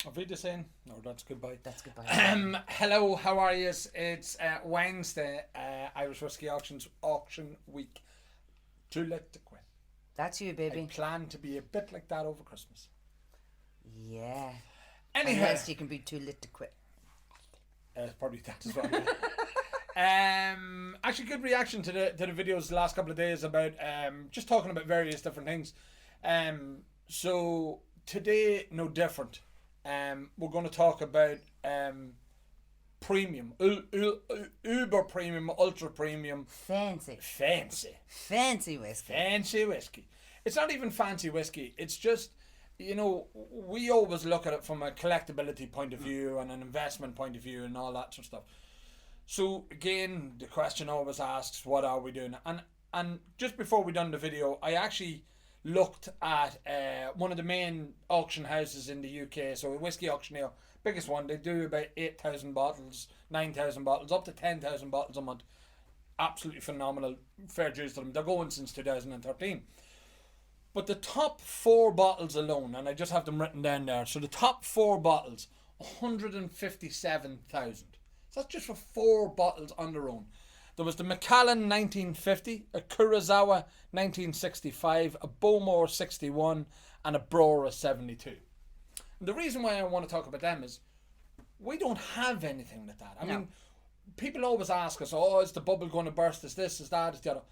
Are we just saying? No, that's goodbye. That's goodbye. Hello, how are you? It's Wednesday, Irish Whiskey Auctions auction week. Too late to quit. That's you, I baby. plan to be a bit like that over Christmas. Yeah. Anyhow, Unless you can be too lit to quit. probably that as well. Actually, good reaction to the videos the last couple of days about just talking about various different things. So today, no different. We're going to talk about premium, uber premium, ultra premium, Fancy. fancy Whiskey. whiskey. It's not even fancy whiskey. It's just, we always look at it from a collectability point of view and an investment point of view and all that sort of stuff. So again, the question always asks, what are we doing? And just before we done the video, I actually looked at one of the main auction houses in the UK, so a whiskey auctioneer, biggest one. They do about 8,000 bottles, 9,000 bottles, up to 10,000 bottles a month. Absolutely phenomenal. Fair dues to them. They're going since 2013. But the top four bottles alone, and I just have them written down there. So the top four bottles, 157,000. So that's just for four bottles on their own. There was the Macallan 1950, a Kurosawa 1965, a Bowmore 61, and a Brora 72. And the reason why I want to talk about them is we don't have anything like that. I mean, people always ask us, oh, is the bubble going to burst? Is this, is that, is the other?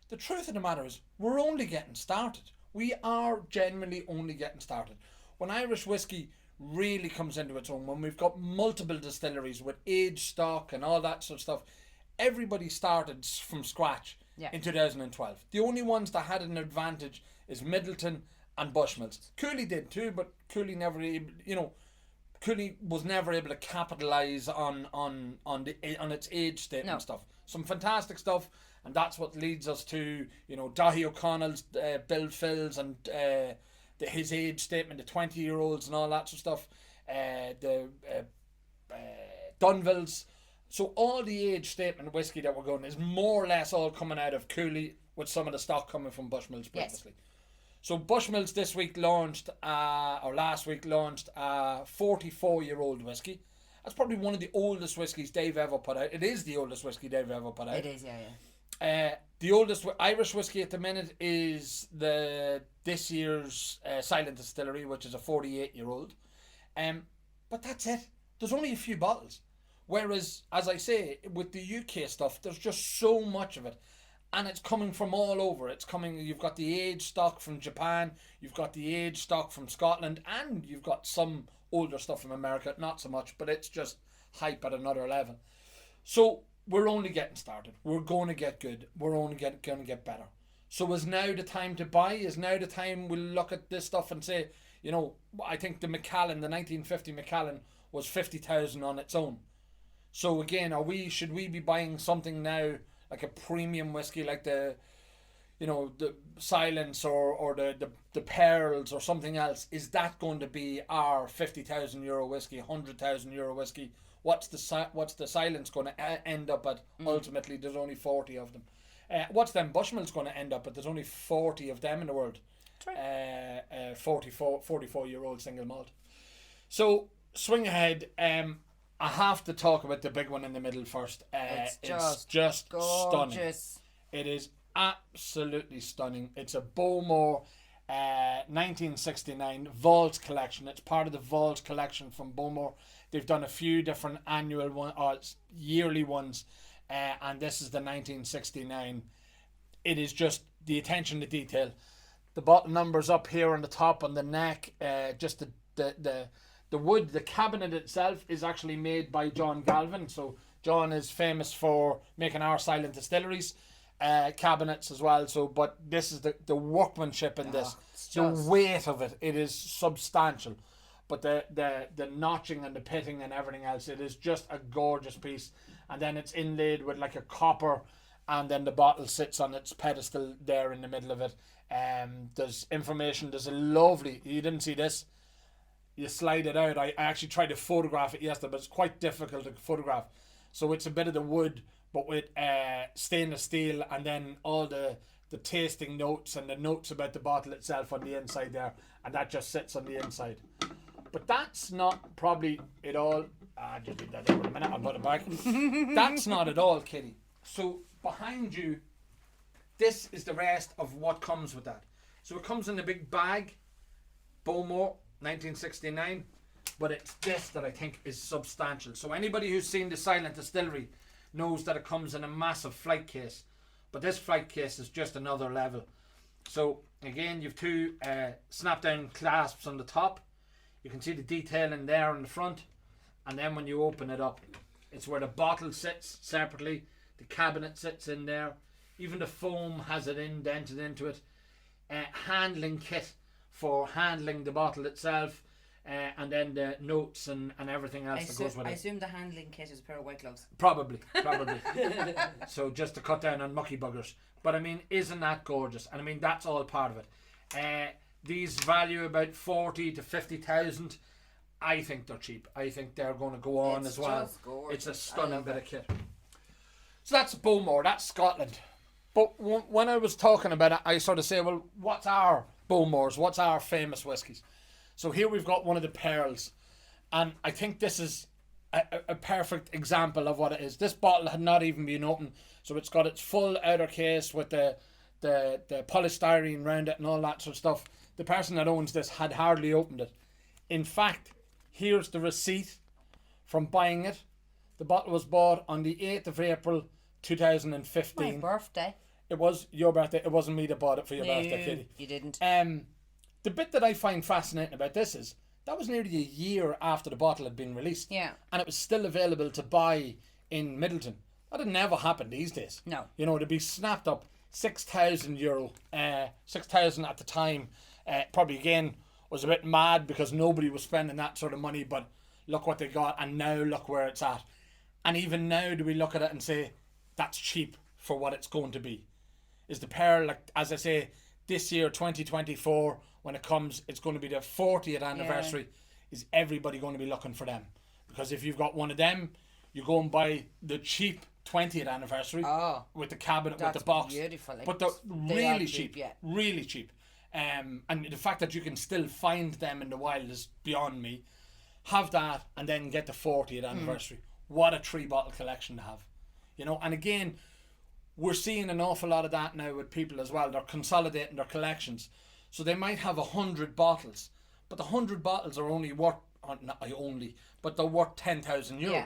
The truth of the matter is we're only getting started. We are genuinely only getting started. When Irish whiskey really comes into its own, when we've got multiple distilleries with aged stock and all that sort of stuff, everybody started from scratch in 2012. The only ones that had an advantage is Middleton and Bushmills. Cooley did too, but Cooley never, Cooley was never able to capitalise on its age statement stuff. Some fantastic stuff, and that's what leads us to Dahi O'Connell's Bill Phil's and his age statement, the 20-year-olds and all that sort of stuff. The Dunvilles. So all the age statement whiskey that we're going is more or less all coming out of Cooley, with some of the stock coming from Bushmills previously. Yes. So Bushmills this week launched, or last week launched, a 44-year-old whiskey. That's probably one of the oldest whiskies they've ever put out. It is the oldest whiskey they've ever put out. It is, yeah. The oldest Irish whiskey at the minute is this year's Silent Distillery, which is a 48-year-old. But that's it. There's only a few bottles. Whereas, as I say, with the UK stuff, there's just so much of it. And it's coming from all over. You've got the aged stock from Japan, you've got the aged stock from Scotland, and you've got some older stuff from America, not so much, but it's just hype at another level. So, we're only getting started. We're going to get good. We're only going to get better. So, is now the time to buy? Is now the time we'll look at this stuff and say, I think the Macallan, the 1950 Macallan, was 50,000 on its own. So again, should we be buying something now like a premium whiskey, like the Silence or the Pearls or something else? Is that going to be our €50,000 whiskey, €100,000 whiskey? What's the Silence going to end up at? Ultimately, there's only 40 of them. What's them Bushmills going to end up at? There's only 40 of them in the world. 44-year-old single malt. So swing ahead. I have to talk about the big one in the middle first. It's just stunning. It is absolutely stunning. It's a Bowmore 1969 Vault collection. It's part of the Vault collection from Bowmore. They've done a few different annual yearly ones, and this is the 1969. It is just the attention to detail. The bottle numbers up here on the top on the neck. Just the wood, the cabinet itself is actually made by John Galvin. So John is famous for making our Silent Distilleries cabinets as well. So, but this is the workmanship in this, the weight of it. It is substantial, but the notching and the pitting and everything else, it is just a gorgeous piece. And then it's inlaid with like a copper, and then the bottle sits on its pedestal there in the middle of it. There's information. There's a lovely. You didn't see this. You slide it out. I actually tried to photograph it yesterday, but it's quite difficult to photograph. So it's a bit of the wood, but with stainless steel, and then all the tasting notes and the notes about the bottle itself on the inside there, and that just sits on the inside. But that's not probably it all. Just leave that there for a minute. I'll put it back. That's not at all, Kitty. So behind you, this is the rest of what comes with that. So it comes in a big bag, Bowmore, 1969. But it's this that I think is substantial. So anybody who's seen the Silent Distillery knows that it comes in a massive flight case. But this flight case is just another level. So again, you've two snap-down clasps on the top. You can see the detail in there on the front. And then when you open it up, it's where the bottle sits separately. The cabinet sits in there. Even the foam has it indented into it. Handling kit for handling the bottle itself. And then the notes and everything else that goes with it. I assume the handling kit is a pair of white gloves. Probably. So just to cut down on mucky buggers. But I mean, isn't that gorgeous? And I mean, that's all part of it. These value about 40 to 50,000. I think they're cheap. I think they're going to go on as well. Just gorgeous. It's a stunning bit of kit. So that's Bowmore. That's Scotland. But when I was talking about it, I sort of say, well, what's our Bowmores? What's our famous whiskies? So here we've got one of the Pearls. And I think this is a perfect example of what it is. This bottle had not even been opened. So it's got its full outer case with the polystyrene around it and all that sort of stuff. The person that owns this had hardly opened it. In fact, here's the receipt from buying it. The bottle was bought on the 8th of April 2015. My birthday. It was your birthday. It wasn't me that bought it for your birthday, Kitty. You didn't. The bit that I find fascinating about this is that was nearly a year after the bottle had been released. Yeah. And it was still available to buy in Middleton. That'd never happen these days. No. You know, to be snapped up €6,000, 6,000 at the time. Probably again was a bit mad because nobody was spending that sort of money, but look what they got and now look where it's at. And even now do we look at it and say that's cheap for what it's going to be. Is the Pearl, like as I say, this year 2024 when it comes, it's going to be their 40th anniversary. Is everybody going to be looking for them? Because if you've got one of them, you go and buy the cheap 20th anniversary with the cabinet, with the box. Beautiful. Like, but they're really cheap. Yeah. Really cheap. And the fact that you can still find them in the wild is beyond me. Have that and then get the 40th anniversary. What a 3-bottle collection to have. You know, and again, we're seeing an awful lot of that now with people as well. They're consolidating their collections. So they might have 100 bottles, but the 100 bottles are only worth, but they're worth €10,000. Yeah.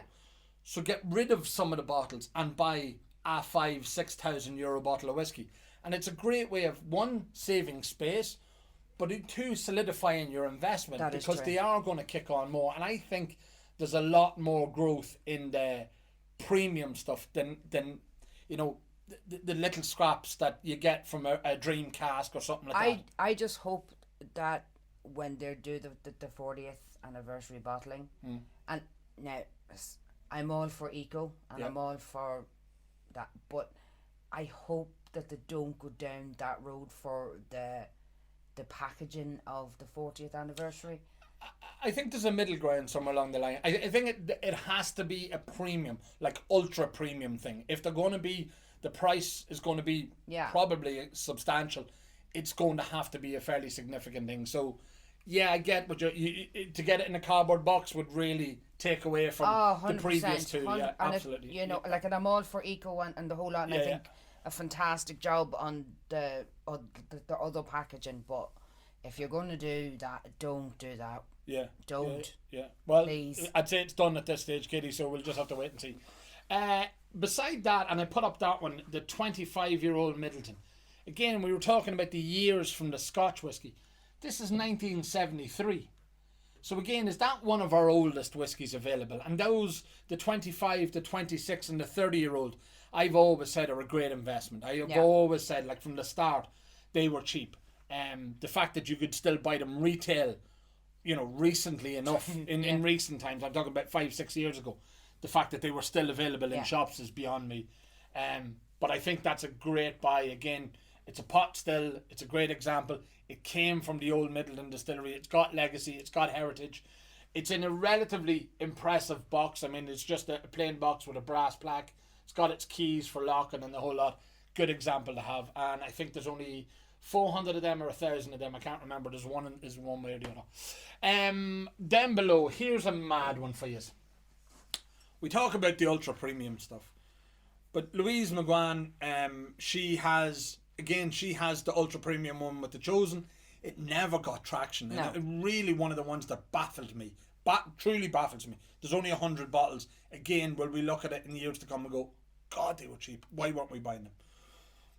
So get rid of some of the bottles and buy a €5,000-6,000 bottle of whiskey. And it's a great way of, one, saving space, but two, solidifying your investment. That is because true. they are going to kick on more. And I think there's a lot more growth in the premium stuff than you know, the little scraps that you get from a dream cask or something like that. I just hope that when they do the 40th anniversary bottling, and now I'm all for eco and I'm all for that, but I hope that they don't go down that road for the packaging of the 40th anniversary. I think there's a middle ground somewhere along the line. I think it has to be a premium, like ultra premium thing. If they're going to be, the price is going to be probably substantial. It's going to have to be a fairly significant thing. So, yeah, I get what you to get it in a cardboard box would really take away from the previous two. Yeah, absolutely. If, you know, like, and I'm all for eco and the whole lot. And I think a fantastic job on the other packaging. But if you're going to do that, don't do that. Yeah. Don't. Yeah. Well, please. I'd say it's done at this stage, Kitty, so we'll just have to wait and see. Beside that, and I put up that one, the 25-year-old Middleton. Again, we were talking about the years from the Scotch whiskey. This is 1973. So again, is that one of our oldest whiskies available? And those, the 25, the 26 and the 30-year-old, I've always said are a great investment. I have always said, like from the start, they were cheap. The fact that you could still buy them retail, you know, recently enough, in recent times, I'm talking about 5-6 years ago, the fact that they were still available in shops is beyond me. But I think that's a great buy. Again, it's a pot still, it's a great example. It came from the old Middleton distillery. It's got legacy, it's got heritage. It's in a relatively impressive box. I mean, it's just a plain box with a brass plaque. It's got its keys for locking and the whole lot. Good example to have. And I think there's only 400 of them or 1,000 of them. I can't remember. There's one is one way or the other. Down below, here's a mad one for you. We talk about the ultra premium stuff, but Louise McGuan, she has the ultra premium one with the Chosen. It never got traction. No. And it really one of the ones that baffled me. Truly baffles me. There's only 100 bottles. Again, will we look at it in years to come and go, God, they were cheap. Why weren't we buying them?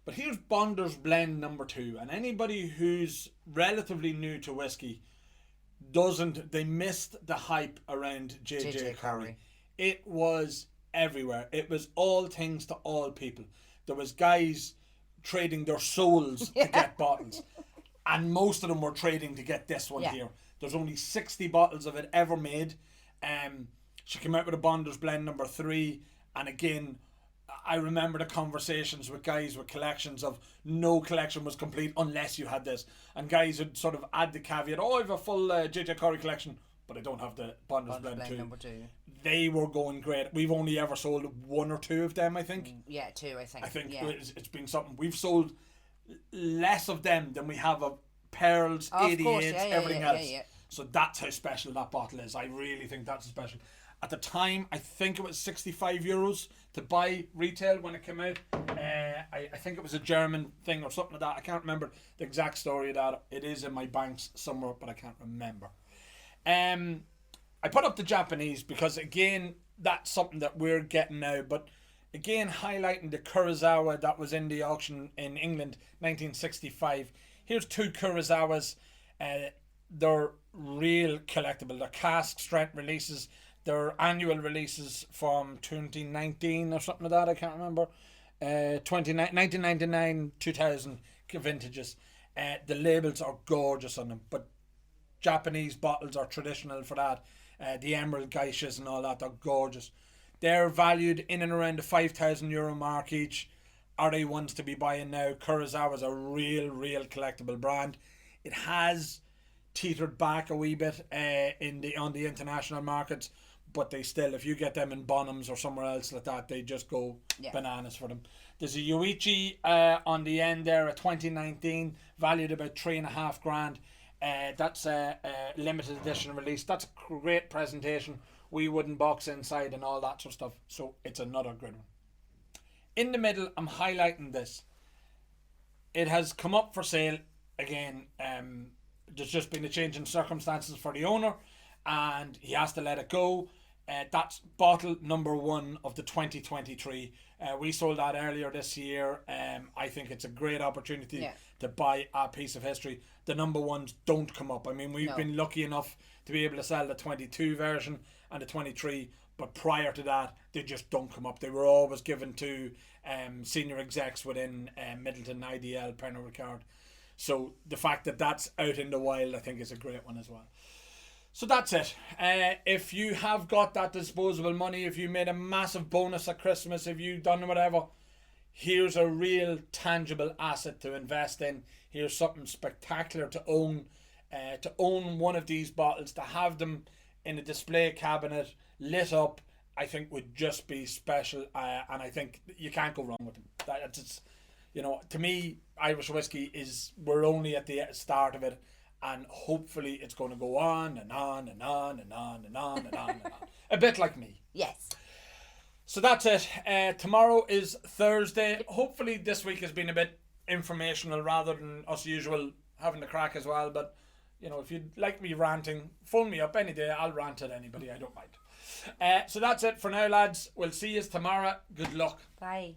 But here's Bonder's Blend number 2. And anybody who's relatively new to whiskey they missed the hype around J.J. Curry. It was everywhere. It was all things to all people. There was guys trading their souls to get bottles. And most of them were trading to get this one here. There's only 60 bottles of it ever made. She came out with a Bonder's Blend number 3. And again, I remember the conversations with guys with collections of no collection was complete unless you had this. And guys would sort of add the caveat, I have a full J.J. Curry collection, but I don't have the Bonder's Blend 2. Number 2. They were going great. We've only ever sold 1 or 2 of them, I think. 2, I think. I think it's been something. We've sold less of them than we have of Pearls, 88s, everything else. So that's how special that bottle is. I really think that's special. At the time, I think it was €65 to buy retail when it came out. I think it was a German thing or something like that. I can't remember the exact story of that. It is in my banks somewhere, but I can't remember. I put up the Japanese because, again, that's something that we're getting now. But, again, highlighting the Kurosawa that was in the auction in England, 1965. Here's 2 Kurosawas. They're real collectible. They're cask strength releases. They're annual releases from 2019 or something like that. I can't remember. 1999, 2000 vintages. The labels are gorgeous on them. But Japanese bottles are traditional for that. The emerald geishas and all that, they're gorgeous. They're valued in and around the €5,000 mark each. Are they ones to be buying now? Kurosawa's a real collectible brand. It has teetered back a wee bit on the international markets, but they still, if you get them in Bonhams or somewhere else like that, they just go bananas for them. There's a Yoichi on the end there, a 2019, valued about $3,500. That's a limited edition release. That's a great presentation. Wee wooden box inside and all that sort of stuff. So it's another good one. In the middle, I'm highlighting this. It has come up for sale again. There's just been a change in circumstances for the owner, and he has to let it go. That's bottle number 1 of the 2023. We sold that earlier this year. I think it's a great opportunity to buy a piece of history. The number 1s don't come up. I mean, we've been lucky enough to be able to sell the 22 version and the 23, but prior to that, they just don't come up. They were always given to senior execs within Middleton, IDL, Pernod Ricard. So the fact that that's out in the wild, I think, is a great one as well. So that's it. If you have got that disposable money, if you made a massive bonus at Christmas, if you've done whatever, here's a real tangible asset to invest in. Here's something spectacular to own. To own one of these bottles, to have them in a display cabinet, lit up, I think would just be special. And I think you can't go wrong with them. That's, to me, Irish whiskey we're only at the start of it. And hopefully it's going to go on and on and on and on and on and on and on. A bit like me. Yes. So that's it. Tomorrow is Thursday. Hopefully this week has been a bit informational rather than us usual having the crack as well. But, if you'd like me ranting, phone me up any day. I'll rant at anybody. I don't mind. So that's it for now, lads. We'll see you tomorrow. Good luck. Bye.